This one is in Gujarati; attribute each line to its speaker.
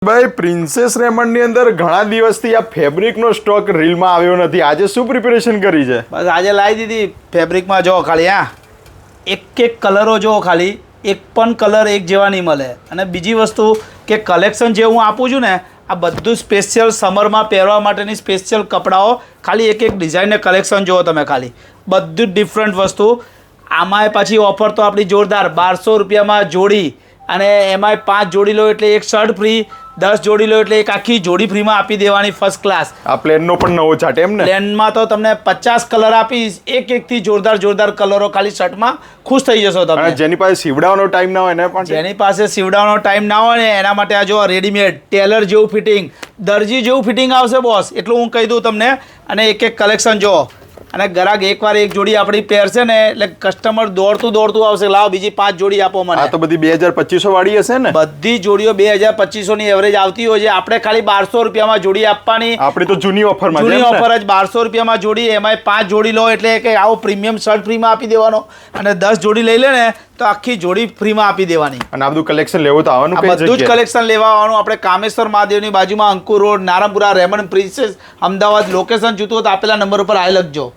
Speaker 1: ભાઈ પ્રિન્સેસ રેમન્ડ ની અંદર ઘણા દિવસથી આ ફેબ્રિકનો સ્ટોક રીલમાં આવ્યો નથી. આજે શું પ્રિપેરેશન કરી છે?
Speaker 2: બસ આજે લાવી દીધી ફેબ્રિકમાં. જો ખાલી એક કલરો જો ખાલી એક પણ કલર એક જેવા નહીં મળે. અને બીજી વસ્તુ કે કલેક્શન જે હું આપું છું ને આ બધું સ્પેશિયલ સમરમાં પહેરવા માટેની સ્પેશિયલ કપડાઓ. ખાલી એક ડિઝાઇનને કલેક્શન જુઓ તમે, ખાલી બધું જ ડિફરન્ટ વસ્તુ. આમાંય પાછી ઓફર તો આપણી જોરદાર, 1200 રૂપિયામાં જોડી. અને એમાંય 5 જોડી લો એટલે એક શર્ટ ફ્રી, 10 જોડી લો એટલે એક આખી જોડી ફ્રીમાં આપી દેવાની. First class.
Speaker 1: આ પ્લેનનો પણ નવો ચાર્ટ એમ ને?
Speaker 2: પ્લેનમાં તો તમને 50 કલર આપીશ, એકથી જોરદાર કલરો ખાલી શર્ટમાં. ખુશ થઈ જશો તમે.
Speaker 1: જેની પાસે સીવડાવવાનો ટાઈમ ના હોય એને પણ,
Speaker 2: જેની પાસે સીવડાવવાનો ટાઈમ ના હોય ને એના માટે આ જો રેડીમેડ ટેલર જેવું ફિટિંગ, દરજી જેવું ફિટિંગ આવશે બોસ, એટલું હું કહી દઉં તમને. અને એક કલેક્શન જો. અને ગ્રાહક એકવાર એક જોડી આપણી પહેરશે ને એટલે કસ્ટમર દોડતું આવશે, લાવો બીજી 5 જોડી આપો મને.
Speaker 1: આ તો બધી 2000-2500 વાળી હશે ને?
Speaker 2: બધી જોડીઓ 2000-2500 ની એવરેજ આવતી હોય છે. આપણે ખાલી 1200 રૂપિયામાં જોડી આપવાની.
Speaker 1: આપણી તો જૂની ઓફરમાં,
Speaker 2: જૂની ઓફર જ 1200 રૂપિયામાં જોડી. એમાં 5 જોડી લો એટલે કે આવો પ્રીમિયમ શર્ટ ફ્રીમાં આપી દેવાનો. અને 10 જોડી લઈ લે ને તો આખી જોડી ફ્રીમાં આપી દેવાની.
Speaker 1: અને આ બધું કલેક્શન લેવું તો આવવાનું,
Speaker 2: બધું જ કલેક્શન લેવા આવવાનું. આપણે કામેશ્વર મહાદેવની બાજુમાં Ankur road, Narayanpura, Raymond Princess, Ahmedabad. Location જોતું હોય તો આપેલા નંબર ઉપર આઈ લખજો.